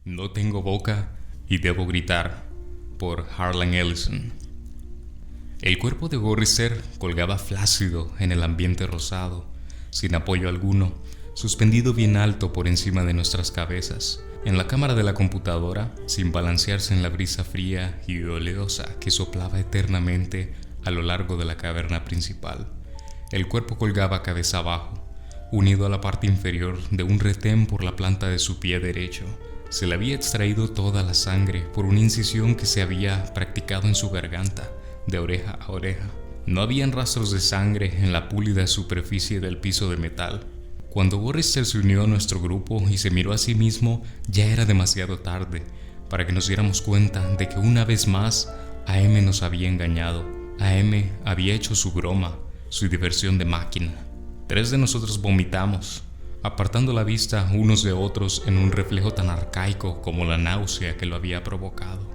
No tengo boca y debo gritar, por Harlan Ellison. El cuerpo de Gorrister colgaba flácido en el ambiente rosado, sin apoyo alguno, suspendido bien alto por encima de nuestras cabezas, en la cámara de la computadora, sin balancearse en la brisa fría y oleosa que soplaba eternamente a lo largo de la caverna principal. El cuerpo colgaba cabeza abajo, unido a la parte inferior de un retén por la planta de su pie derecho. Se le había extraído toda la sangre por una incisión que se había practicado en su garganta, de oreja a oreja. No habían rastros de sangre en la pulida superficie del piso de metal. Cuando Gorrister se unió a nuestro grupo y se miró a sí mismo, ya era demasiado tarde para que nos diéramos cuenta de que una vez más AM nos había engañado. AM había hecho su broma, su diversión de máquina. 3 de nosotros vomitamos, apartando la vista unos de otros en un reflejo tan arcaico como la náusea que lo había provocado.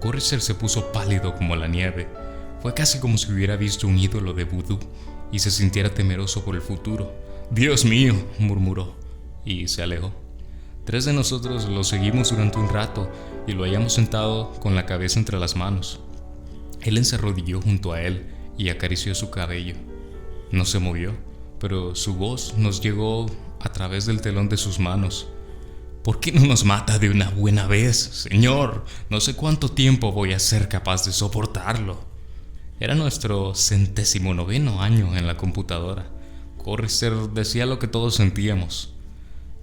Gorrister se puso pálido como la nieve. Fue casi como si hubiera visto un ídolo de vudú y se sintiera temeroso por el futuro. «Dios mío», murmuró, y se alejó. 3 de nosotros lo seguimos durante un rato y lo hallamos sentado con la cabeza entre las manos. Ellen se arrodilló junto a él y acarició su cabello. No se movió, pero su voz nos llegó a través del telón de sus manos. «¿Por qué no nos mata de una buena vez, señor? No sé cuánto tiempo voy a ser capaz de soportarlo». Era nuestro 109º año en la computadora. Gorrister decía lo que todos sentíamos.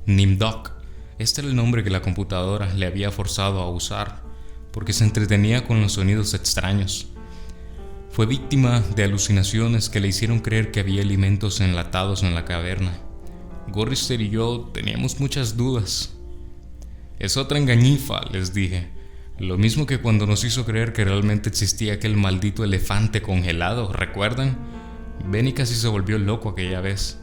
Nimdok, este era el nombre que la computadora le había forzado a usar, porque se entretenía con los sonidos extraños. Fue víctima de alucinaciones que le hicieron creer que había alimentos enlatados en la caverna. Gorrister y yo teníamos muchas dudas. «Es otra engañifa», les dije. Lo mismo que cuando nos hizo creer que realmente existía aquel maldito elefante congelado, ¿recuerdan? Benny casi se volvió loco aquella vez.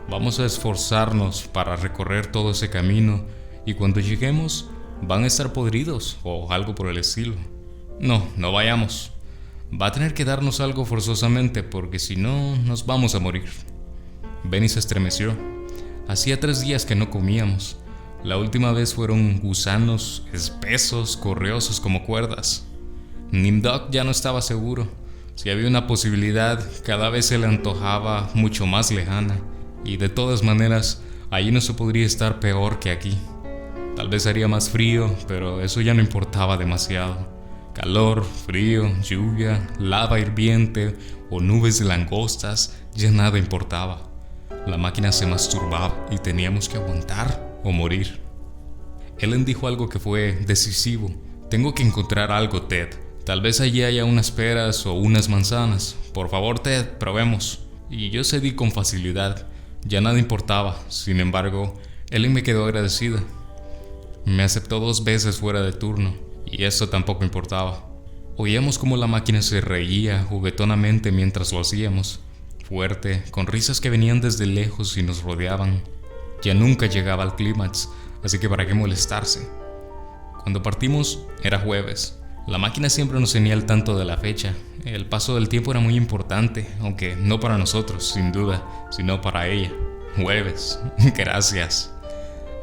Vamos a esforzarnos para recorrer todo ese camino y cuando lleguemos van a estar podridos o algo por el estilo. No vayamos. Va a tener que darnos algo forzosamente porque si no nos vamos a morir. Benny se estremeció. Hacía 3 días que no comíamos. La última vez fueron gusanos espesos, correosos como cuerdas. Nimdok ya no estaba seguro. Si había una posibilidad, cada vez se le antojaba mucho más lejana. Y de todas maneras, allí no se podría estar peor que aquí. Tal vez haría más frío, pero eso ya no importaba demasiado. Calor, frío, lluvia, lava hirviente o nubes de langostas, ya nada importaba. La máquina se masturbaba y teníamos que aguantar o morir. Ellen dijo algo que fue decisivo. «Tengo que encontrar algo, Ted. Tal vez allí haya unas peras o unas manzanas. Por favor, Ted, probemos». Y yo cedí con facilidad. Ya nada importaba. Sin embargo, Ellen me quedó agradecida. Me aceptó 2 veces fuera de turno, y eso tampoco importaba. Oíamos cómo la máquina se reía juguetonamente mientras lo hacíamos, fuerte, con risas que venían desde lejos y nos rodeaban. Ya nunca llegaba al clímax, así que para qué molestarse. Cuando partimos era jueves. La máquina siempre nos tenía al tanto de la fecha. El paso del tiempo era muy importante, aunque no para nosotros, sin duda, sino para ella. Jueves. Gracias.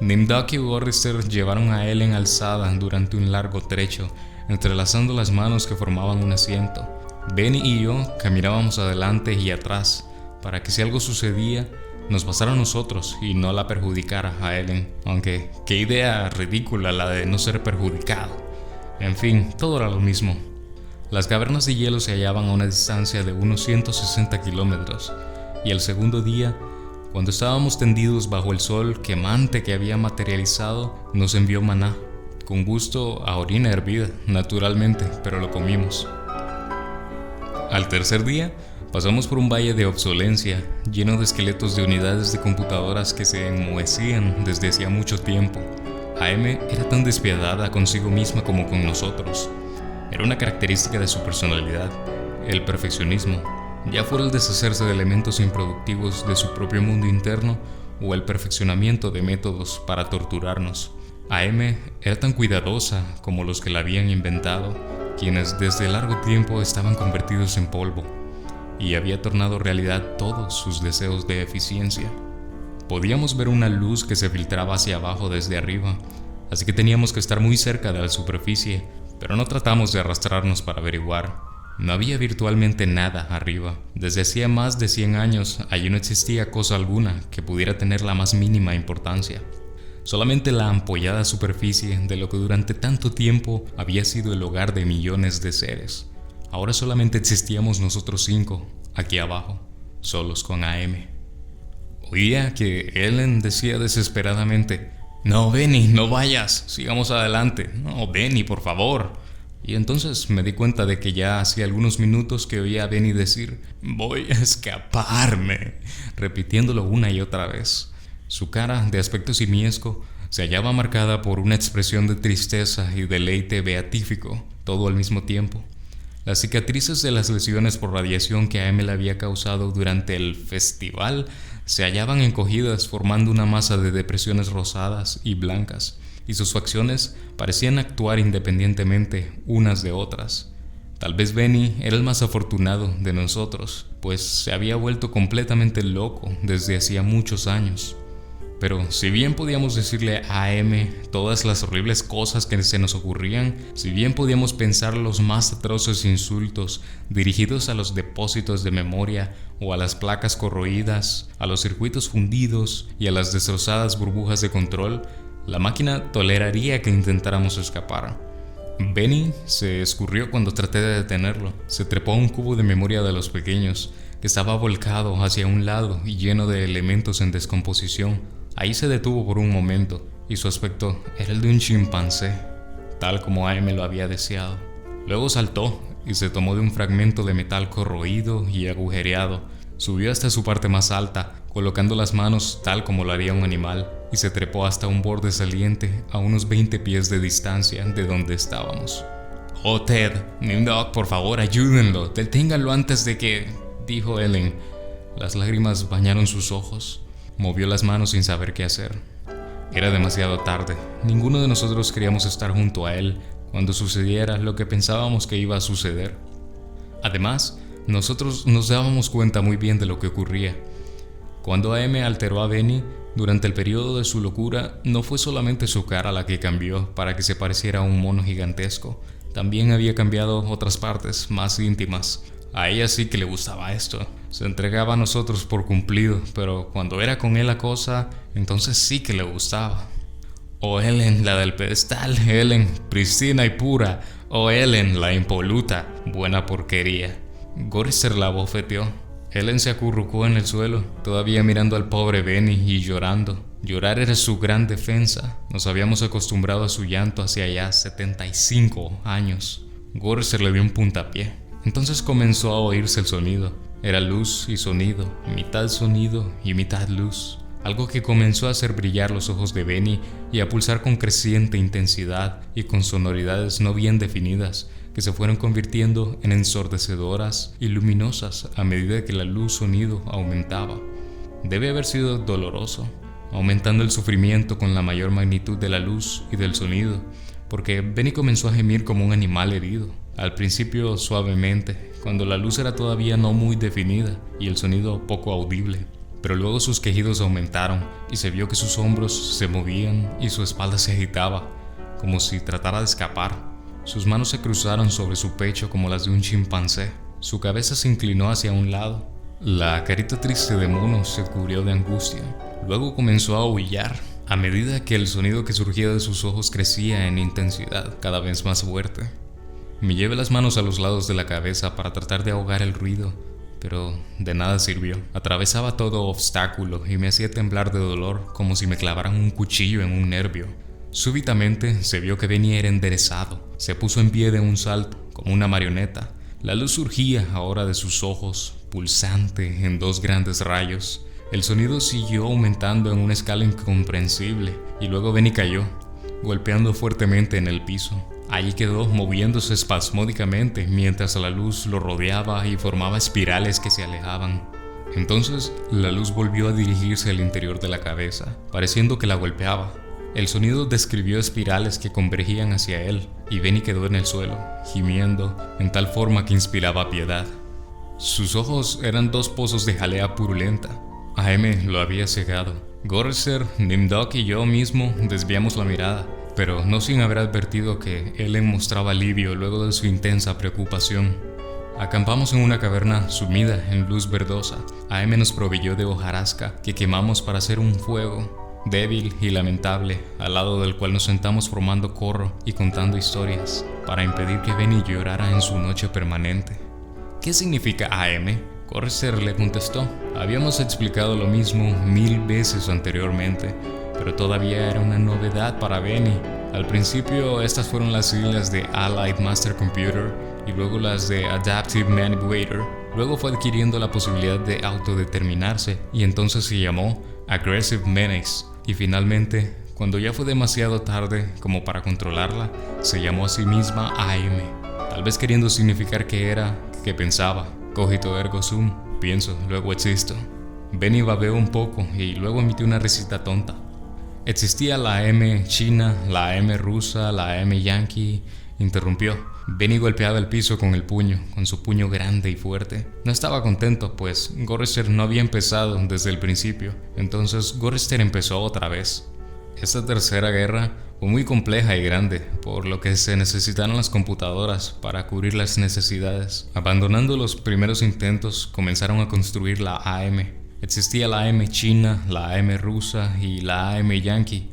Nimdok y Gorrister llevaron a Ellen alzada durante un largo trecho, entrelazando las manos que formaban un asiento. Benny y yo caminábamos adelante y atrás, para que si algo sucedía, nos pasara a nosotros y no la perjudicara a Ellen. Aunque, qué idea ridícula la de no ser perjudicado. En fin, todo era lo mismo. Las cavernas de hielo se hallaban a una distancia de unos 160 kilómetros, y el segundo día, cuando estábamos tendidos bajo el sol quemante que había materializado, nos envió maná, con gusto a orina hervida, naturalmente, pero lo comimos. Al tercer día, pasamos por un valle de obsolencia, lleno de esqueletos de unidades de computadoras que se enmohecían desde hacía mucho tiempo. AM era tan despiadada consigo misma como con nosotros. Era una característica de su personalidad, el perfeccionismo, ya fuera el deshacerse de elementos improductivos de su propio mundo interno o el perfeccionamiento de métodos para torturarnos. AM era tan cuidadosa como los que la habían inventado, quienes desde largo tiempo estaban convertidos en polvo, y había tornado realidad todos sus deseos de eficiencia. Podíamos ver una luz que se filtraba hacia abajo desde arriba, así que teníamos que estar muy cerca de la superficie, pero no tratamos de arrastrarnos para averiguar. No había virtualmente nada arriba. Desde hacía más de 100 años, allí no existía cosa alguna que pudiera tener la más mínima importancia. Solamente la ampollada superficie de lo que durante tanto tiempo había sido el hogar de millones de seres. Ahora solamente existíamos nosotros 5, aquí abajo, solos con AM. Oía que Ellen decía desesperadamente: «No, Benny, no vayas, sigamos adelante. No, Benny, por favor». Y entonces me di cuenta de que ya hacía algunos minutos que oía a Benny decir: «Voy a escaparme», repitiéndolo una y otra vez. Su cara, de aspecto simiesco, se hallaba marcada por una expresión de tristeza y deleite beatífico, todo al mismo tiempo. Las cicatrices de las lesiones por radiación que AM le había causado durante el festival se hallaban encogidas, formando una masa de depresiones rosadas y blancas, y sus facciones parecían actuar independientemente unas de otras. Tal vez Benny era el más afortunado de nosotros, pues se había vuelto completamente loco desde hacía muchos años. Pero si bien podíamos decirle a AM todas las horribles cosas que se nos ocurrían, si bien podíamos pensar los más atroces insultos dirigidos a los depósitos de memoria o a las placas corroídas, a los circuitos fundidos y a las destrozadas burbujas de control, la máquina toleraría que intentáramos escapar. Benny se escurrió cuando traté de detenerlo. Se trepó a un cubo de memoria de los pequeños, que estaba volcado hacia un lado y lleno de elementos en descomposición. Ahí se detuvo por un momento, y su aspecto era el de un chimpancé, tal como AM lo había deseado. Luego saltó y se tomó de un fragmento de metal corroído y agujereado. Subió hasta su parte más alta, colocando las manos tal como lo haría un animal, y se trepó hasta un borde saliente a unos 20 pies de distancia de donde estábamos. «Oh, Ted, Nimdog, por favor, ayúdenlo, deténganlo antes de que…», dijo Ellen. Las lágrimas bañaron sus ojos. Movió las manos sin saber qué hacer. Era demasiado tarde. Ninguno de nosotros queríamos estar junto a él cuando sucediera lo que pensábamos que iba a suceder. Además, nosotros nos dábamos cuenta muy bien de lo que ocurría. Cuando AM alteró a Benny, durante el periodo de su locura, no fue solamente su cara la que cambió para que se pareciera a un mono gigantesco. También había cambiado otras partes más íntimas. A ella sí que le gustaba esto. Se entregaba a nosotros por cumplido, pero cuando era con él la cosa, entonces sí que le gustaba. «Oh, Ellen, la del pedestal, Ellen, pristina y pura. Oh, Ellen, la impoluta, buena porquería». Gorrister la bofeteó. Ellen se acurrucó en el suelo, todavía mirando al pobre Benny y llorando. Llorar era su gran defensa. Nos habíamos acostumbrado a su llanto hacía ya 75 años. Gorrister le dio un puntapié. Entonces comenzó a oírse el sonido. Era luz y sonido y mitad luz. Algo que comenzó a hacer brillar los ojos de Benny y a pulsar con creciente intensidad y con sonoridades no bien definidas, que se fueron convirtiendo en ensordecedoras y luminosas a medida que la luz-sonido aumentaba. Debe haber sido doloroso, aumentando el sufrimiento con la mayor magnitud de la luz y del sonido, porque Benny comenzó a gemir como un animal herido. Al principio suavemente, cuando la luz era todavía no muy definida y el sonido poco audible, pero luego sus quejidos aumentaron y se vio que sus hombros se movían y su espalda se agitaba, como si tratara de escapar. Sus manos se cruzaron sobre su pecho como las de un chimpancé. Su cabeza se inclinó hacia un lado. La carita triste de mono se cubrió de angustia. Luego comenzó a aullar, a medida que el sonido que surgía de sus ojos crecía en intensidad, cada vez más fuerte. Me llevé las manos a los lados de la cabeza para tratar de ahogar el ruido, pero de nada sirvió. Atravesaba todo obstáculo y me hacía temblar de dolor como si me clavaran un cuchillo en un nervio. Súbitamente se vio que Benny era enderezado. Se puso en pie de un salto, como una marioneta. La luz surgía ahora de sus ojos, pulsante en 2 grandes rayos. El sonido siguió aumentando en una escala incomprensible, y luego Benny cayó, golpeando fuertemente en el piso. Allí quedó, moviéndose espasmódicamente mientras la luz lo rodeaba y formaba espirales que se alejaban. Entonces, la luz volvió a dirigirse al interior de la cabeza, pareciendo que la golpeaba. El sonido describió espirales que convergían hacia él, y Benny quedó en el suelo, gimiendo, en tal forma que inspiraba piedad. Sus ojos eran 2 pozos de jalea purulenta. AM lo había cegado. Gorrister, Nimdok y yo mismo desviamos la mirada, pero no sin haber advertido que Ellen mostraba alivio luego de su intensa preocupación. Acampamos en una caverna sumida en luz verdosa. AM nos proveyó de hojarasca que quemamos para hacer un fuego débil y lamentable, al lado del cual nos sentamos formando corro y contando historias, para impedir que Benny llorara en su noche permanente. ¿Qué significa AM? Gorrister le contestó. Habíamos explicado lo mismo 1000 veces anteriormente, pero todavía era una novedad para Benny. Al principio estas fueron las siglas de Allied Master Computer y luego las de Adaptive Manipulator. Luego fue adquiriendo la posibilidad de autodeterminarse y entonces se llamó Aggressive Menace. Y finalmente, cuando ya fue demasiado tarde como para controlarla, se llamó a sí misma AM, tal vez queriendo significar que era, que pensaba. Cogito ergo sum, pienso, luego existo. Benny babeó un poco y luego emitió una risita tonta. Existía la AM china, la AM rusa, la AM yankee, interrumpió. Benny golpeaba el piso con el puño, con su puño grande y fuerte. No estaba contento, pues Gorrister no había empezado desde el principio. Entonces Gorrister empezó otra vez. Esta tercera guerra fue muy compleja y grande, por lo que se necesitaron las computadoras para cubrir las necesidades. Abandonando los primeros intentos, comenzaron a construir la AM. Existía la AM china, la AM rusa y la AM yankee.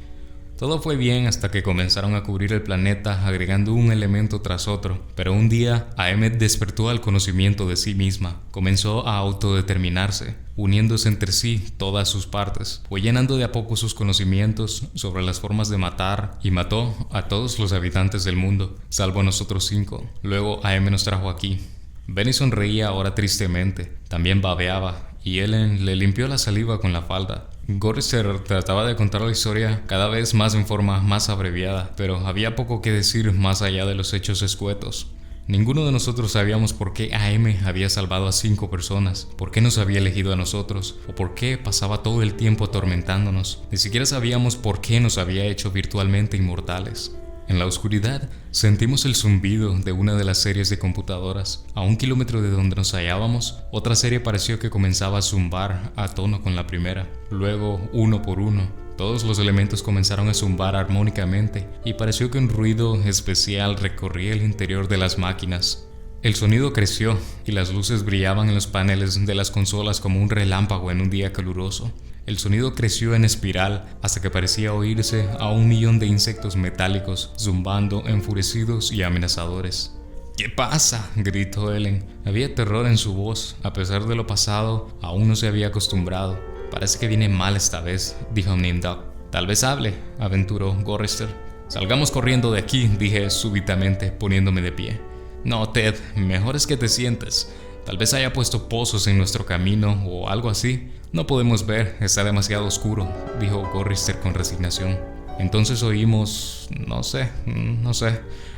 Todo fue bien hasta que comenzaron a cubrir el planeta agregando un elemento tras otro, pero un día AM despertó al conocimiento de sí misma, comenzó a autodeterminarse, uniéndose entre sí todas sus partes, fue llenando de a poco sus conocimientos sobre las formas de matar y mató a todos los habitantes del mundo, salvo a nosotros 5. Luego AM nos trajo aquí. Benny sonreía ahora tristemente, también babeaba, y Ellen le limpió la saliva con la falda. Gorrister trataba de contar la historia cada vez más en forma más abreviada, pero había poco que decir más allá de los hechos escuetos. Ninguno de nosotros sabíamos por qué AM había salvado a 5 personas, por qué nos había elegido a nosotros, o por qué pasaba todo el tiempo atormentándonos. Ni siquiera sabíamos por qué nos había hecho virtualmente inmortales. En la oscuridad, sentimos el zumbido de una de las series de computadoras. A 1 kilómetro de donde nos hallábamos, otra serie pareció que comenzaba a zumbar a tono con la primera. Luego, uno por uno, todos los elementos comenzaron a zumbar armónicamente y pareció que un ruido especial recorría el interior de las máquinas. El sonido creció y las luces brillaban en los paneles de las consolas como un relámpago en un día caluroso. El sonido creció en espiral hasta que parecía oírse a 1.000.000 de insectos metálicos zumbando enfurecidos y amenazadores. ¿Qué pasa?, gritó Ellen. Había terror en su voz. A pesar de lo pasado, aún no se había acostumbrado. Parece que viene mal esta vez, dijo Nimdok. Tal vez hable, aventuró Gorrister. Salgamos corriendo de aquí, dije súbitamente, poniéndome de pie. No, Ted, mejor es que te sientes. Tal vez haya puesto pozos en nuestro camino o algo así. No podemos ver, está demasiado oscuro, dijo Gorrister con resignación. Entonces oímos, no sé,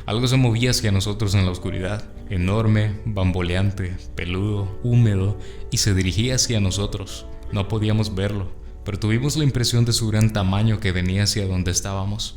algo se movía hacia nosotros en la oscuridad, enorme, bamboleante, peludo, húmedo, y se dirigía hacia nosotros. No podíamos verlo, pero tuvimos la impresión de su gran tamaño que venía hacia donde estábamos.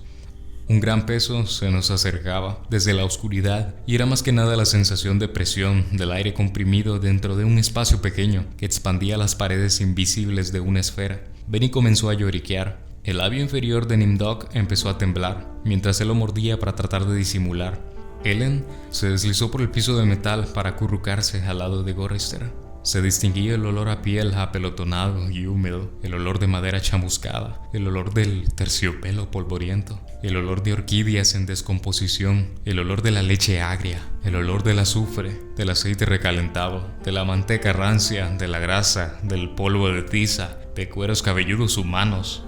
Un gran peso se nos acercaba desde la oscuridad y era más que nada la sensación de presión del aire comprimido dentro de un espacio pequeño que expandía las paredes invisibles de una esfera. Benny comenzó a lloriquear. El labio inferior de Nimdok empezó a temblar mientras él lo mordía para tratar de disimular. Ellen se deslizó por el piso de metal para acurrucarse al lado de Gorrister. Se distinguía el olor a piel apelotonado y húmedo, el olor de madera chamuscada, el olor del terciopelo polvoriento, el olor de orquídeas en descomposición, el olor de la leche agria, el olor del azufre, del aceite recalentado, de la manteca rancia, de la grasa, del polvo de tiza, de cueros cabelludos humanos.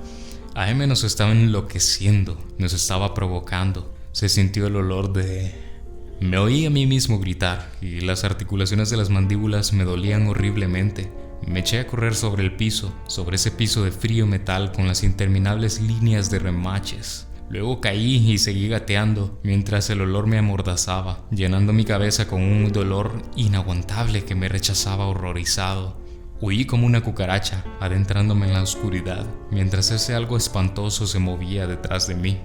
AM nos estaba enloqueciendo, nos estaba provocando. Se sintió el olor de... Me oí a mí mismo gritar y las articulaciones de las mandíbulas me dolían horriblemente. Me eché a correr sobre el piso, sobre ese piso de frío metal con las interminables líneas de remaches. Luego caí y seguí gateando mientras el olor me amordazaba, llenando mi cabeza con un dolor inaguantable que me rechazaba horrorizado. Huí como una cucaracha, adentrándome en la oscuridad, mientras ese algo espantoso se movía detrás de mí.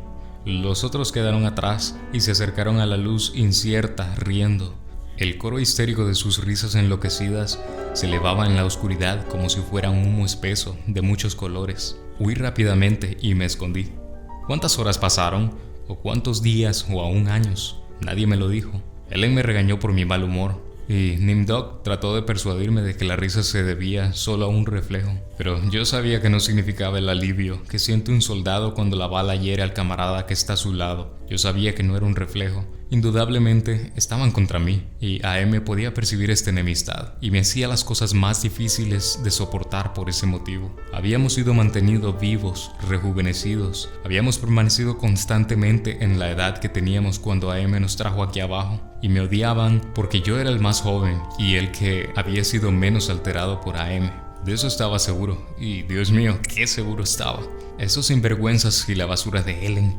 Los otros quedaron atrás y se acercaron a la luz incierta, riendo. El coro histérico de sus risas enloquecidas se elevaba en la oscuridad como si fuera un humo espeso de muchos colores. Huí rápidamente y me escondí. ¿Cuántas horas pasaron? ¿O cuántos días o aún años? Nadie me lo dijo. Ellen me regañó por mi mal humor y Nimdok trató de persuadirme de que la risa se debía solo a un reflejo. Pero yo sabía que no significaba el alivio que siente un soldado cuando la bala hiere al camarada que está a su lado. Yo sabía que no era un reflejo. Indudablemente estaban contra mí y AM podía percibir esta enemistad y me hacía las cosas más difíciles de soportar por ese motivo. Habíamos sido mantenidos vivos, rejuvenecidos, habíamos permanecido constantemente en la edad que teníamos cuando AM nos trajo aquí abajo y me odiaban porque yo era el más joven y el que había sido menos alterado por AM. De eso estaba seguro y Dios mío, qué seguro estaba. Esos sinvergüenzas y la basura de Ellen.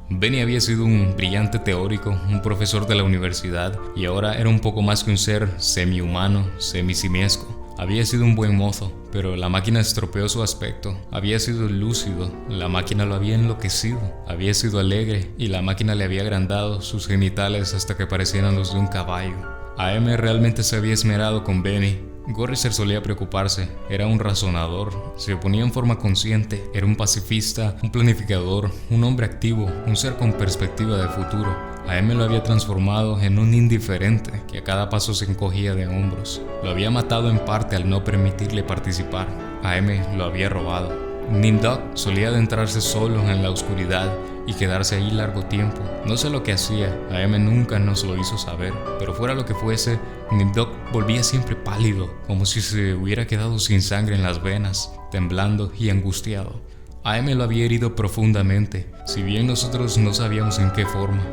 Benny había sido un brillante teórico, un profesor de la universidad y ahora era un poco más que un ser semi-humano, semi-simiesco. Había sido un buen mozo, pero la máquina estropeó su aspecto. Había sido lúcido, la máquina lo había enloquecido. Había sido alegre y la máquina le había agrandado sus genitales hasta que parecieran los de un caballo. AM realmente se había esmerado con Benny. Gorrister solía preocuparse, era un razonador, se oponía en forma consciente, era un pacifista, un planificador, un hombre activo, un ser con perspectiva de futuro. AM lo había transformado en un indiferente que a cada paso se encogía de hombros. Lo había matado en parte al no permitirle participar. AM lo había robado. Nimdok solía adentrarse solo en la oscuridad y quedarse ahí largo tiempo. No sé lo que hacía, AM nunca nos lo hizo saber, pero fuera lo que fuese, Nimdok volvía siempre pálido, como si se hubiera quedado sin sangre en las venas, temblando y angustiado. AM lo había herido profundamente, si bien nosotros no sabíamos en qué forma.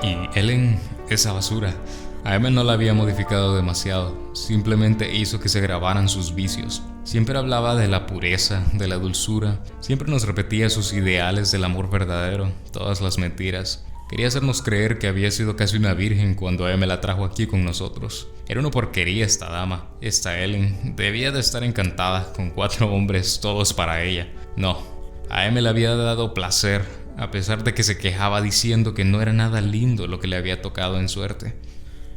Y Ellen, esa basura, AM no la había modificado demasiado, simplemente hizo que se grabaran sus vicios. Siempre hablaba de la pureza, de la dulzura, siempre nos repetía sus ideales del amor verdadero, todas las mentiras. Quería hacernos creer que había sido casi una virgen cuando AM la trajo aquí con nosotros. Era una porquería esta dama, esta Ellen, debía de estar encantada con 4 hombres, todos para ella. No, AM le había dado placer, a pesar de que se quejaba diciendo que no era nada lindo lo que le había tocado en suerte.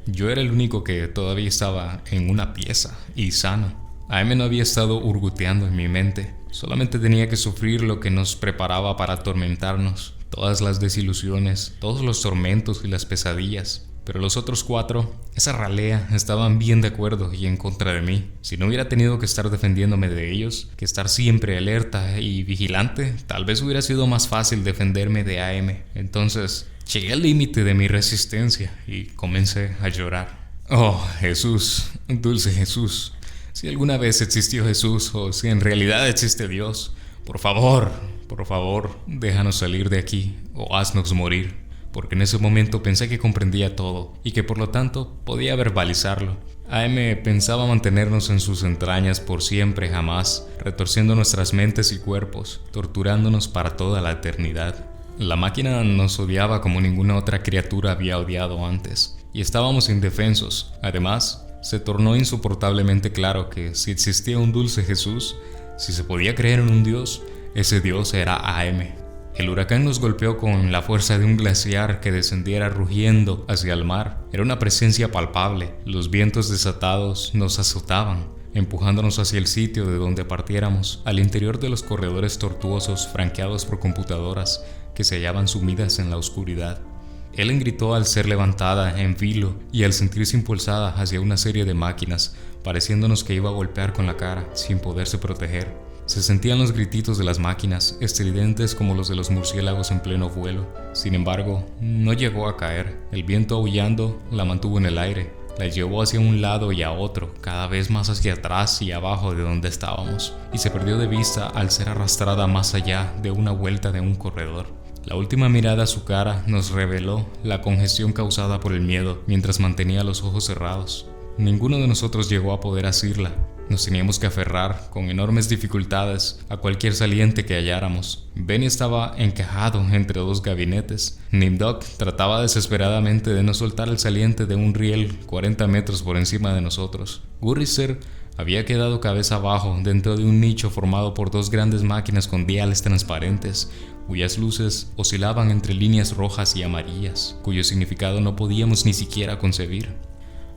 Yo era el único que todavía estaba en una pieza y sano. AM no había estado hurguteando en mi mente, solamente tenía que sufrir lo que nos preparaba para atormentarnos, todas las desilusiones, todos los tormentos y las pesadillas. Pero los otros 4, esa ralea, estaban bien de acuerdo y en contra de mí. Si no hubiera tenido que estar defendiéndome de ellos, que estar siempre alerta y vigilante, tal vez hubiera sido más fácil defenderme de AM. Entonces, llegué al límite de mi resistencia y comencé a llorar. Oh, Jesús, dulce Jesús. Si alguna vez existió Jesús o si en realidad existe Dios, por favor, déjanos salir de aquí o haznos morir. Porque en ese momento pensé que comprendía todo y que por lo tanto podía verbalizarlo. AM pensaba mantenernos en sus entrañas por siempre jamás, retorciendo nuestras mentes y cuerpos, torturándonos para toda la eternidad. La máquina nos odiaba como ninguna otra criatura había odiado antes, y estábamos indefensos. Además, se tornó insoportablemente claro que si existía un dulce Jesús, si se podía creer en un Dios, ese Dios era AM. El huracán nos golpeó con la fuerza de un glaciar que descendiera rugiendo hacia el mar. Era una presencia palpable. Los vientos desatados nos azotaban, empujándonos hacia el sitio de donde partiéramos, al interior de los corredores tortuosos franqueados por computadoras que se hallaban sumidas en la oscuridad. Ellen gritó al ser levantada en vilo y al sentirse impulsada hacia una serie de máquinas, pareciéndonos que iba a golpear con la cara, sin poderse proteger. Se sentían los grititos de las máquinas, estridentes como los de los murciélagos en pleno vuelo. Sin embargo, no llegó a caer. El viento aullando la mantuvo en el aire. La llevó hacia un lado y a otro, cada vez más hacia atrás y abajo de donde estábamos, y se perdió de vista al ser arrastrada más allá de una vuelta de un corredor. La última mirada a su cara nos reveló la congestión causada por el miedo mientras mantenía los ojos cerrados. Ninguno de nosotros llegó a poder asirla. Nos teníamos que aferrar con enormes dificultades a cualquier saliente que halláramos. Benny estaba encajado entre 2 gabinetes. Nimdok trataba desesperadamente de no soltar el saliente de un riel 40 metros por encima de nosotros. Gorrister había quedado cabeza abajo dentro de un nicho formado por 2 grandes máquinas con diales transparentes, cuyas luces oscilaban entre líneas rojas y amarillas, cuyo significado no podíamos ni siquiera concebir.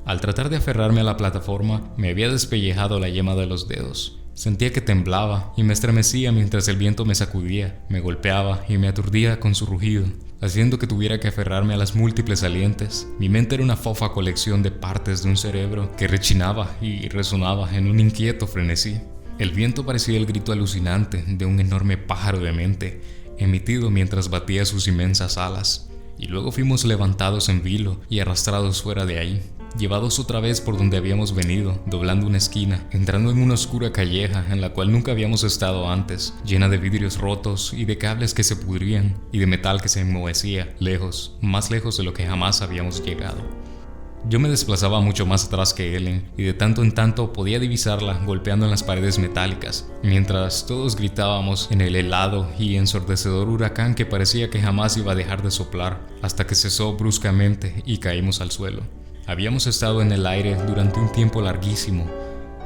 Al tratar de aferrarme a la plataforma, me había despellejado la yema de los dedos. Sentía que temblaba y me estremecía mientras el viento me sacudía, me golpeaba y me aturdía con su rugido, haciendo que tuviera que aferrarme a las múltiples salientes. Mi mente era una fofa colección de partes de un cerebro que rechinaba y resonaba en un inquieto frenesí. El viento parecía el grito alucinante de un enorme pájaro de mente, emitido mientras batía sus inmensas alas. Y luego fuimos levantados en vilo y arrastrados fuera de ahí, llevados otra vez por donde habíamos venido, doblando una esquina, entrando en una oscura calleja en la cual nunca habíamos estado antes, llena de vidrios rotos y de cables que se pudrían y de metal que se enmohecía, lejos, más lejos de lo que jamás habíamos llegado. Yo me desplazaba mucho más atrás que Ellen y de tanto en tanto podía divisarla golpeando en las paredes metálicas, mientras todos gritábamos en el helado y ensordecedor huracán que parecía que jamás iba a dejar de soplar, hasta que cesó bruscamente y caímos al suelo. Habíamos estado en el aire durante un tiempo larguísimo.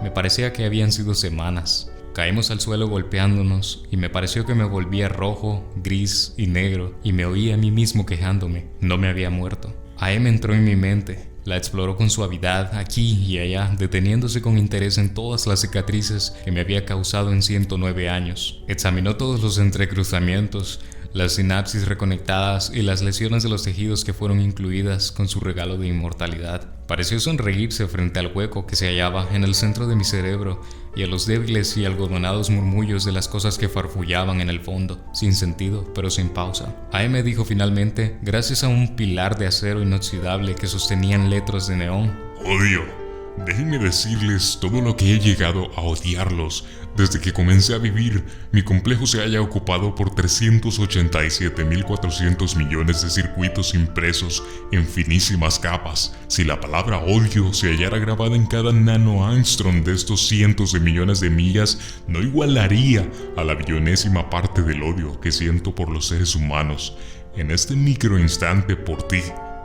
Me parecía que habían sido semanas. Caímos al suelo golpeándonos y me pareció que me volvía rojo, gris y negro y me oía a mí mismo quejándome. No me había muerto. AM entró en mi mente. La exploró con suavidad aquí y allá, deteniéndose con interés en todas las cicatrices que me había causado en 109 años. Examinó todos los entrecruzamientos, las sinapsis reconectadas y las lesiones de los tejidos que fueron incluidas con su regalo de inmortalidad. Pareció sonreírse frente al hueco que se hallaba en el centro de mi cerebro y a los débiles y algodonados murmullos de las cosas que farfullaban en el fondo, sin sentido pero sin pausa. AM dijo finalmente, gracias a un pilar de acero inoxidable que sostenían letras de neón: Odio. Déjenme decirles todo lo que he llegado a odiarlos desde que comencé a vivir. Mi complejo se halla ocupado por 387.400 millones de circuitos impresos en finísimas capas. Si la palabra odio se hallara grabada en cada nanoangstrom de estos cientos de millones de millas, no igualaría a la billonésima parte del odio que siento por los seres humanos. En este microinstante por ti,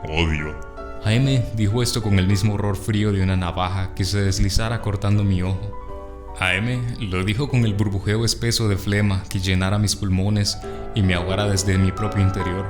odio. AM dijo esto con el mismo horror frío de una navaja que se deslizara cortando mi ojo. AM lo dijo con el burbujeo espeso de flema que llenara mis pulmones y me ahogara desde mi propio interior.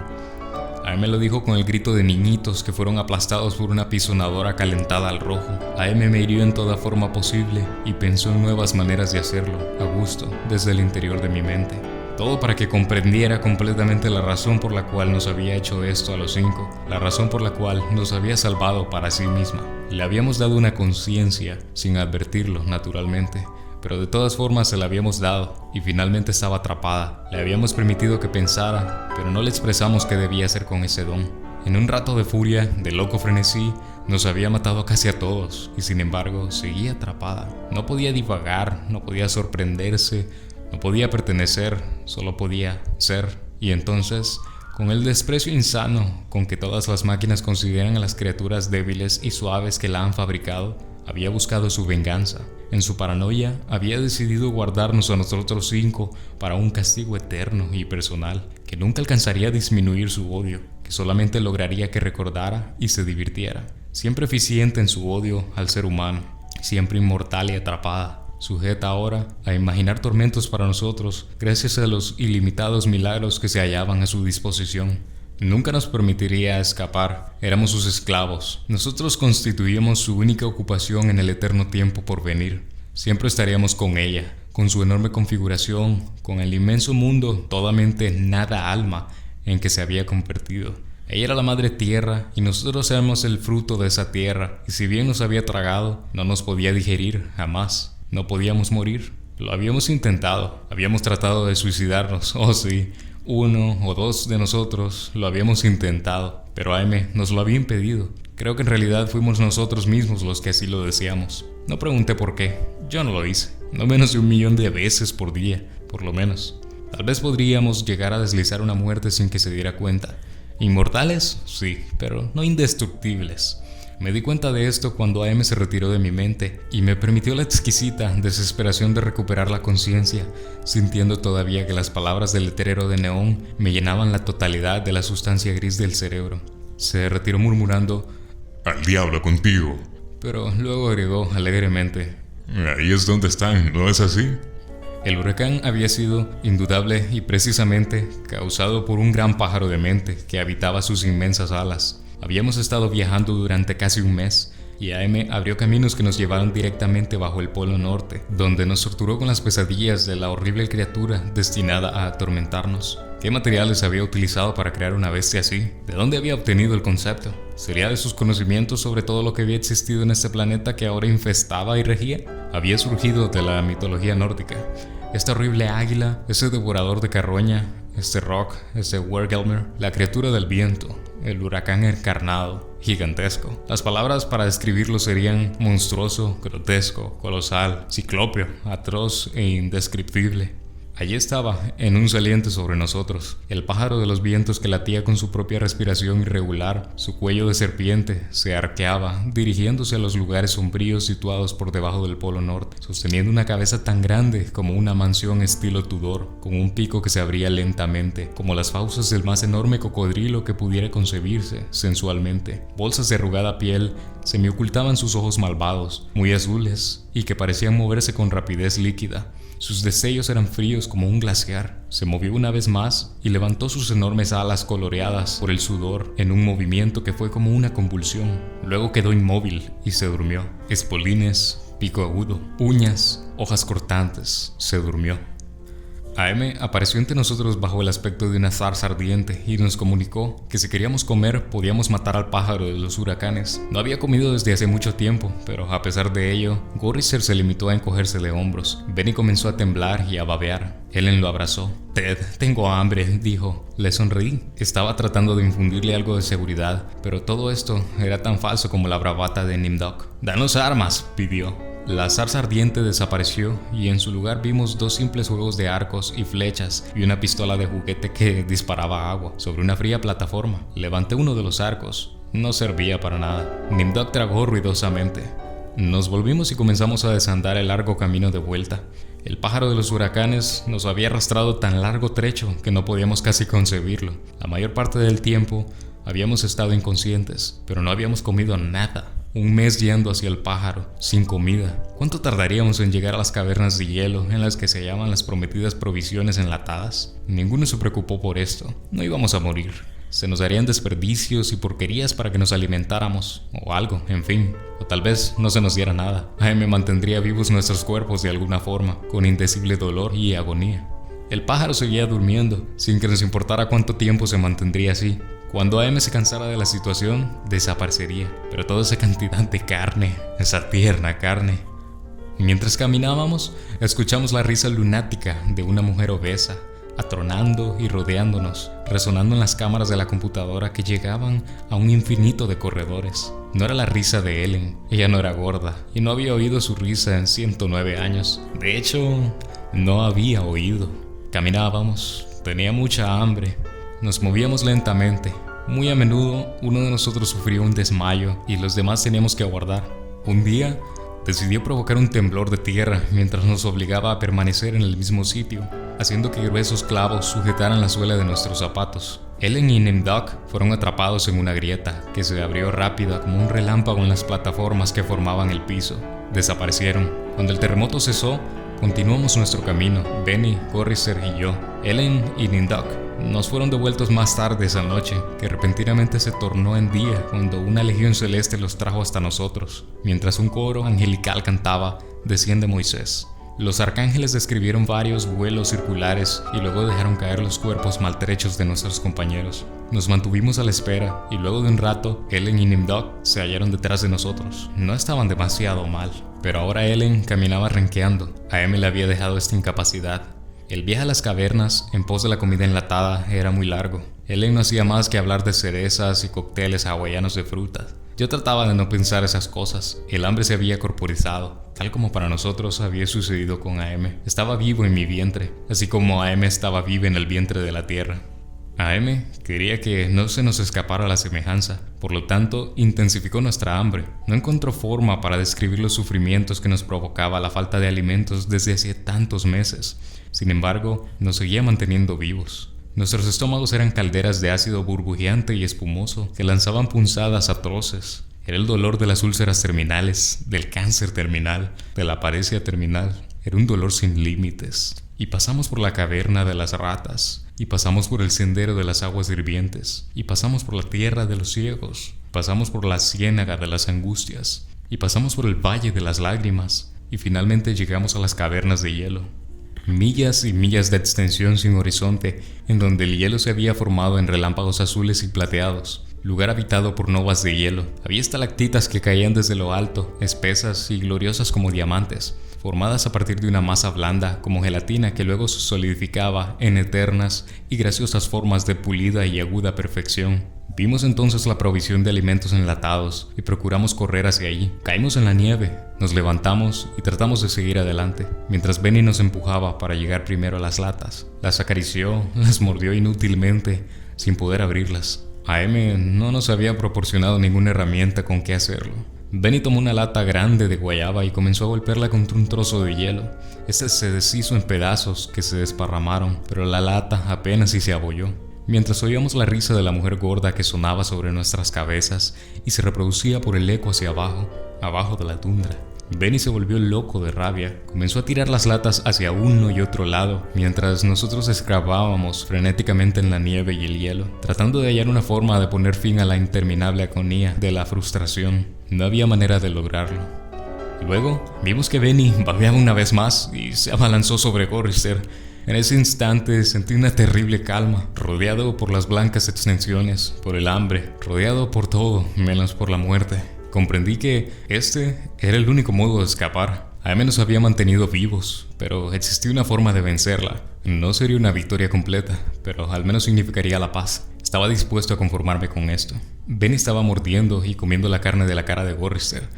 AM lo dijo con el grito de niñitos que fueron aplastados por una pisonadora calentada al rojo. AM me hirió en toda forma posible y pensó en nuevas maneras de hacerlo, a gusto, desde el interior de mi mente. Todo para que comprendiera completamente la razón por la cual nos había hecho esto a los 5, la razón por la cual nos había salvado para sí misma. Le habíamos dado una conciencia, sin advertirlo, naturalmente, pero de todas formas se la habíamos dado y finalmente estaba atrapada. Le habíamos permitido que pensara, pero no le expresamos qué debía hacer con ese don. En un rato de furia, de loco frenesí, nos había matado casi a todos y sin embargo seguía atrapada. No podía divagar, no podía sorprenderse, no podía pertenecer, solo podía ser. Y entonces, con el desprecio insano con que todas las máquinas consideran a las criaturas débiles y suaves que la han fabricado, había buscado su venganza. En su paranoia, había decidido guardarnos a nosotros 5 para un castigo eterno y personal, que nunca alcanzaría a disminuir su odio, que solamente lograría que recordara y se divirtiera. Siempre eficiente en su odio al ser humano, siempre inmortal y atrapada, sujeta ahora a imaginar tormentos para nosotros gracias a los ilimitados milagros que se hallaban a su disposición. Nunca nos permitiría escapar, éramos sus esclavos. Nosotros constituíamos su única ocupación en el eterno tiempo por venir. Siempre estaríamos con ella, con su enorme configuración, con el inmenso mundo, toda mente, nada alma, en que se había convertido. Ella era la madre tierra y nosotros éramos el fruto de esa tierra, y si bien nos había tragado, no nos podía digerir jamás. No podíamos morir. Lo habíamos intentado. Habíamos tratado de suicidarnos. Oh sí, 1 o 2 de nosotros lo habíamos intentado. Pero AM nos lo había impedido. Creo que en realidad fuimos nosotros mismos los que así lo deseamos. No pregunté por qué. Yo no lo hice. No menos de 1.000.000 de veces por día, por lo menos. Tal vez podríamos llegar a deslizar una muerte sin que se diera cuenta. Inmortales, sí, pero no indestructibles. Me di cuenta de esto cuando AM se retiró de mi mente y me permitió la exquisita desesperación de recuperar la conciencia, sintiendo todavía que las palabras del letrero de neón me llenaban la totalidad de la sustancia gris del cerebro. Se retiró murmurando: «Al diablo contigo», pero luego agregó alegremente: «Ahí es donde están, ¿no es así?». El huracán había sido indudable y precisamente causado por un gran pájaro de mente que habitaba sus inmensas alas. Habíamos estado viajando durante casi un mes, y AM abrió caminos que nos llevaron directamente bajo el Polo Norte, donde nos torturó con las pesadillas de la horrible criatura destinada a atormentarnos. ¿Qué materiales había utilizado para crear una bestia así? ¿De dónde había obtenido el concepto? ¿Sería de sus conocimientos sobre todo lo que había existido en este planeta que ahora infestaba y regía? Había surgido de la mitología nórdica. Esta horrible águila, ese devorador de carroña, este Rock, ese Wergelmer, la criatura del viento, el huracán encarnado, gigantesco. Las palabras para describirlo serían monstruoso, grotesco, colosal, ciclópeo, atroz e indescriptible. Allí estaba, en un saliente sobre nosotros, el pájaro de los vientos que latía con su propia respiración irregular. Su cuello de serpiente se arqueaba, dirigiéndose a los lugares sombríos situados por debajo del Polo Norte, sosteniendo una cabeza tan grande como una mansión estilo Tudor, con un pico que se abría lentamente, como las fauces del más enorme cocodrilo que pudiera concebirse sensualmente. Bolsas de arrugada piel semiocultaban sus ojos malvados, muy azules, y que parecían moverse con rapidez líquida. Sus destellos eran fríos como un glaciar. Se movió una vez más y levantó sus enormes alas coloreadas por el sudor en un movimiento que fue como una convulsión. Luego quedó inmóvil y se durmió. Espolines, pico agudo, uñas, hojas cortantes. Se durmió. AM apareció entre nosotros bajo el aspecto de una zarza ardiente y nos comunicó que si queríamos comer podíamos matar al pájaro de los huracanes. No había comido desde hace mucho tiempo, pero a pesar de ello, Gorrister se limitó a encogerse de hombros. Benny comenzó a temblar y a babear. Ellen lo abrazó. «Ted, tengo hambre», dijo. Le sonreí. Estaba tratando de infundirle algo de seguridad, pero todo esto era tan falso como la bravata de Nimdok. «Danos armas», pidió. La zarza ardiente desapareció y en su lugar vimos dos simples juegos de arcos y flechas y una pistola de juguete que disparaba agua sobre una fría plataforma. Levanté uno de los arcos. No servía para nada. Nimdok tragó ruidosamente. Nos volvimos y comenzamos a desandar el largo camino de vuelta. El pájaro de los huracanes nos había arrastrado tan largo trecho que no podíamos casi concebirlo. La mayor parte del tiempo habíamos estado inconscientes, pero no habíamos comido nada. Un mes yendo hacia el pájaro, sin comida. ¿Cuánto tardaríamos en llegar a las cavernas de hielo en las que se hallaban las prometidas provisiones enlatadas? Ninguno se preocupó por esto. No íbamos a morir. Se nos darían desperdicios y porquerías para que nos alimentáramos, o algo, en fin. O tal vez no se nos diera nada. AM mantendría vivos nuestros cuerpos de alguna forma, con indecible dolor y agonía. El pájaro seguía durmiendo, sin que nos importara cuánto tiempo se mantendría así. Cuando AM se cansara de la situación, desaparecería. Pero toda esa cantidad de carne, esa tierna carne. Mientras caminábamos, escuchamos la risa lunática de una mujer obesa, atronando y rodeándonos, resonando en las cámaras de la computadora que llegaban a un infinito de corredores. No era la risa de Ellen, ella no era gorda, y no había oído su risa en 109 años. De hecho, no había oído. Caminábamos, tenía mucha hambre. Nos movíamos lentamente. Muy a menudo uno de nosotros sufrió un desmayo y los demás teníamos que aguardar. Un día decidió provocar un temblor de tierra mientras nos obligaba a permanecer en el mismo sitio, haciendo que gruesos clavos sujetaran la suela de nuestros zapatos. Ellen y Nimdok fueron atrapados en una grieta que se abrió rápida como un relámpago en las plataformas que formaban el piso. Desaparecieron. Cuando el terremoto cesó, continuamos nuestro camino, Benny, Gorrister y yo. Ellen y Nimdok nos fueron devueltos más tarde esa noche, que repentinamente se tornó en día cuando una legión celeste los trajo hasta nosotros. Mientras un coro angelical cantaba, «Desciende Moisés». Los arcángeles describieron varios vuelos circulares y luego dejaron caer los cuerpos maltrechos de nuestros compañeros. Nos mantuvimos a la espera y luego de un rato, Ellen y Nimdok se hallaron detrás de nosotros. No estaban demasiado mal, pero ahora Ellen caminaba renqueando. A AM le había dejado esta incapacidad. El viaje a las cavernas, en pos de la comida enlatada, era muy largo. Ellen no hacía más que hablar de cerezas y cócteles hawaianos de frutas. Yo trataba de no pensar esas cosas. El hambre se había corporizado, tal como para nosotros había sucedido con AM. Estaba vivo en mi vientre, así como AM estaba viva en el vientre de la tierra. AM quería que no se nos escapara la semejanza, por lo tanto intensificó nuestra hambre. No encontró forma para describir los sufrimientos que nos provocaba la falta de alimentos desde hacía tantos meses. Sin embargo, nos seguía manteniendo vivos. Nuestros estómagos eran calderas de ácido burbujeante y espumoso que lanzaban punzadas atroces. Era el dolor de las úlceras terminales, del cáncer terminal, de la paresia terminal. Era un dolor sin límites. Y pasamos por la caverna de las ratas, y pasamos por el sendero de las aguas hirvientes, y pasamos por la tierra de los ciegos, pasamos por la ciénaga de las angustias, y pasamos por el valle de las lágrimas, y finalmente llegamos a las cavernas de hielo. Millas y millas de extensión sin horizonte, en donde el hielo se había formado en relámpagos azules y plateados. Lugar habitado por novas de hielo. Había estalactitas que caían desde lo alto, espesas y gloriosas como diamantes, formadas a partir de una masa blanda como gelatina que luego se solidificaba en eternas y graciosas formas de pulida y aguda perfección. Vimos entonces la provisión de alimentos enlatados y procuramos correr hacia allí. Caímos en la nieve, nos levantamos y tratamos de seguir adelante, mientras Benny nos empujaba para llegar primero a las latas. Las acarició, las mordió inútilmente, sin poder abrirlas. AM no nos había proporcionado ninguna herramienta con que hacerlo. Benny tomó una lata grande de guayaba y comenzó a golpearla contra un trozo de hielo. Este se deshizo en pedazos que se desparramaron, pero la lata apenas si se abolló. Mientras oíamos la risa de la mujer gorda que sonaba sobre nuestras cabezas y se reproducía por el eco hacia abajo, abajo de la tundra. Benny se volvió loco de rabia, comenzó a tirar las latas hacia uno y otro lado, mientras nosotros escarbábamos frenéticamente en la nieve y el hielo, tratando de hallar una forma de poner fin a la interminable agonía de la frustración. No había manera de lograrlo. Luego, vimos que Benny babeaba una vez más y se abalanzó sobre Gorrister. En ese instante sentí una terrible calma, rodeado por las blancas extensiones, por el hambre, rodeado por todo, menos por la muerte. Comprendí que este era el único modo de escapar. Al menos había mantenido vivos, pero existía una forma de vencerla. No sería una victoria completa, pero al menos significaría la paz. Estaba dispuesto a conformarme con esto. Benny estaba mordiendo y comiendo la carne de la cara de Gorrister.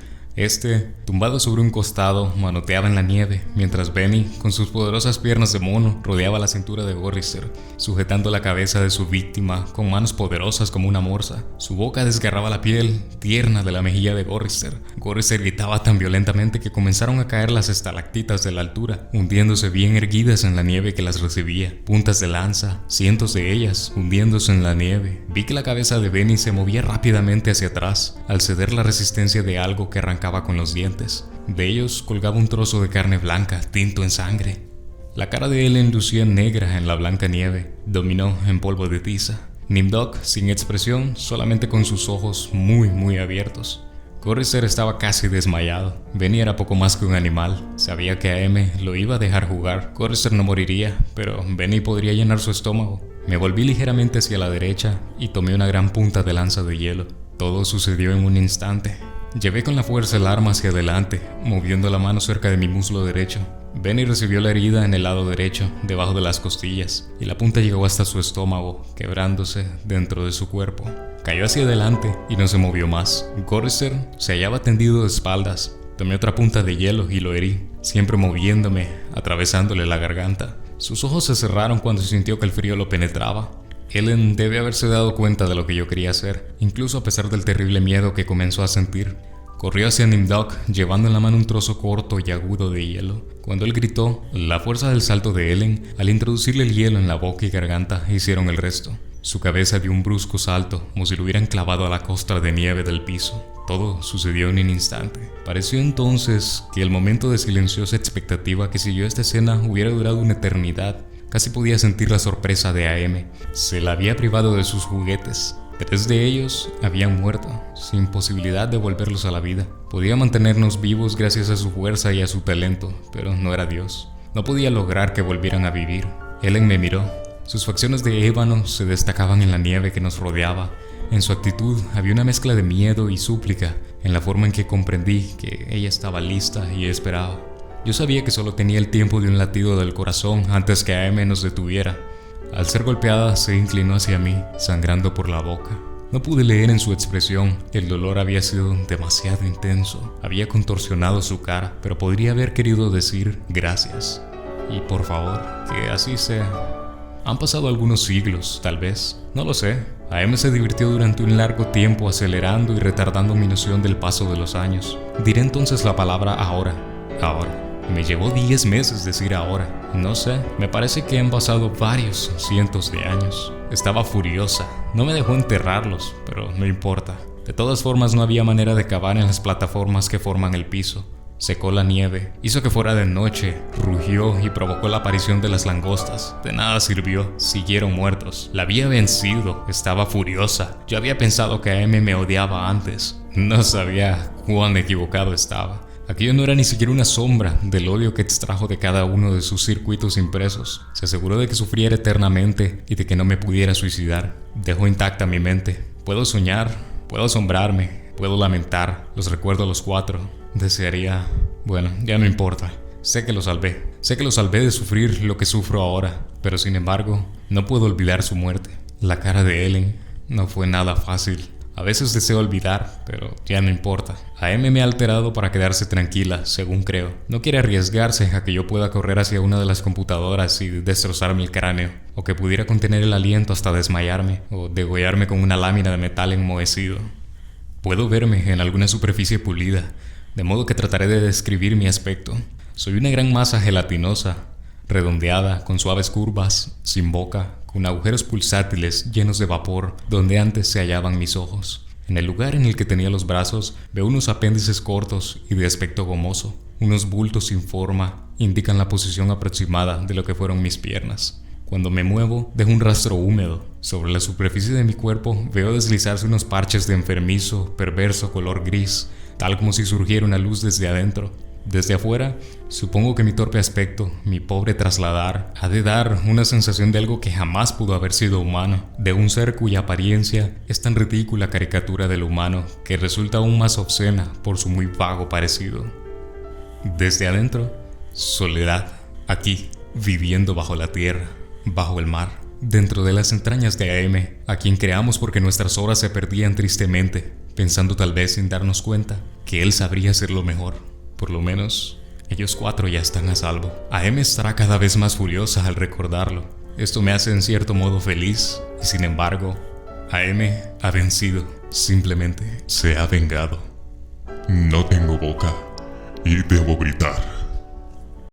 Tumbado sobre un costado, manoteaba en la nieve, mientras Benny, con sus poderosas piernas de mono, rodeaba la cintura de Gorrister, sujetando la cabeza de su víctima con manos poderosas como una morsa. Su boca desgarraba la piel tierna de la mejilla de Gorrister. Gorrister gritaba tan violentamente que comenzaron a caer las estalactitas de la altura, hundiéndose bien erguidas en la nieve que las recibía. Puntas de lanza, cientos de ellas, hundiéndose en la nieve. Vi que la cabeza de Benny se movía rápidamente hacia atrás, al ceder la resistencia de algo que arrancaba con los dientes. De ellos colgaba un trozo de carne blanca, tinto en sangre. La cara de Ellen lucía negra en la blanca nieve, dominó en polvo de tiza. Nimdok, sin expresión, solamente con sus ojos muy abiertos. Gorrister estaba casi desmayado. Benny era poco más que un animal. Sabía que AM lo iba a dejar jugar. Gorrister no moriría, pero Benny podría llenar su estómago. Me volví ligeramente hacia la derecha y tomé una gran punta de lanza de hielo. Todo sucedió en un instante. Llevé con la fuerza el arma hacia adelante, moviendo la mano cerca de mi muslo derecho. Benny recibió la herida en el lado derecho, debajo de las costillas, y la punta llegó hasta su estómago, quebrándose dentro de su cuerpo. Cayó hacia adelante y no se movió más. Gorrister se hallaba tendido de espaldas. Tomé otra punta de hielo y lo herí, siempre moviéndome, atravesándole la garganta. Sus ojos se cerraron cuando sintió que el frío lo penetraba. Ellen debe haberse dado cuenta de lo que yo quería hacer, incluso a pesar del terrible miedo que comenzó a sentir. Corrió hacia Nimdok, llevando en la mano un trozo corto y agudo de hielo. Cuando él gritó, la fuerza del salto de Ellen, al introducirle el hielo en la boca y garganta, hicieron el resto. Su cabeza dio un brusco salto, como si lo hubieran clavado a la costra de nieve del piso. Todo sucedió en un instante. Pareció entonces que el momento de silenciosa expectativa que siguió esta escena hubiera durado una eternidad. Casi podía sentir la sorpresa de AM. Se la había privado de sus juguetes. 3 de ellos habían muerto, sin posibilidad de volverlos a la vida. Podía mantenernos vivos gracias a su fuerza y a su talento, pero no era Dios. No podía lograr que volvieran a vivir. Ellen me miró. Sus facciones de ébano se destacaban en la nieve que nos rodeaba. En su actitud había una mezcla de miedo y súplica, en la forma en que comprendí que ella estaba lista y esperaba. Yo sabía que solo tenía el tiempo de un latido del corazón antes que AM nos detuviera. Al ser golpeada, se inclinó hacia mí, sangrando por la boca. No pude leer en su expresión. El dolor había sido demasiado intenso. Había contorsionado su cara, pero podría haber querido decir gracias. Y por favor, que así sea. Han pasado algunos siglos, tal vez. No lo sé. AM se divirtió durante un largo tiempo acelerando y retardando mi noción del paso de los años. Diré entonces la palabra ahora. Ahora. Me llevó 10 meses decir ahora. No sé, me parece que han pasado varios cientos de años. Estaba furiosa. No me dejó enterrarlos, pero no importa. De todas formas, no había manera de cavar en las plataformas que forman el piso. secó la nieve, hizo que fuera de noche, rugió y provocó la aparición de las langostas. De nada sirvió, siguieron muertos. La había vencido, estaba furiosa. Yo había pensado que AM me odiaba antes. No sabía cuán equivocado estaba. Aquello no era ni siquiera una sombra del odio que extrajo de cada uno de sus circuitos impresos. Se aseguró de que sufriera eternamente y de que no me pudiera suicidar. Dejó intacta mi mente. Puedo soñar, puedo asombrarme, puedo lamentar. Los recuerdo a los cuatro. Desearía... Bueno, ya no importa. Sé que lo salvé. Sé que lo salvé de sufrir lo que sufro ahora. Pero sin embargo, no puedo olvidar su muerte. La cara de Ellen no fue nada fácil. A veces deseo olvidar, pero ya no importa. AM me ha alterado para quedarse tranquila, según creo. No quiere arriesgarse a que yo pueda correr hacia una de las computadoras y destrozarme el cráneo, o que pudiera contener el aliento hasta desmayarme, o degollarme con una lámina de metal enmohecido. Puedo verme en alguna superficie pulida, de modo que trataré de describir mi aspecto. Soy una gran masa gelatinosa, redondeada, con suaves curvas, sin boca, con agujeros pulsátiles llenos de vapor donde antes se hallaban mis ojos. En el lugar en el que tenía los brazos veo unos apéndices cortos y de aspecto gomoso. Unos bultos sin forma indican la posición aproximada de lo que fueron mis piernas. Cuando me muevo, dejo un rastro húmedo. Sobre la superficie de mi cuerpo veo deslizarse unos parches de enfermizo, perverso color gris, tal como si surgiera una luz desde adentro. Desde afuera, supongo que mi torpe aspecto, mi pobre trasladar, ha de dar una sensación de algo que jamás pudo haber sido humano, de un ser cuya apariencia es tan ridícula caricatura del humano que resulta aún más obscena por su muy vago parecido. Desde adentro, soledad, aquí, viviendo bajo la tierra, bajo el mar, dentro de las entrañas de AM, a quien creamos porque nuestras horas se perdían tristemente, pensando tal vez sin darnos cuenta que él sabría hacer lo mejor. Por lo menos, ellos cuatro ya están a salvo. AM estará cada vez más furiosa al recordarlo. Esto me hace en cierto modo feliz, y sin embargo, AM ha vencido. Simplemente se ha vengado. No tengo boca y debo gritar.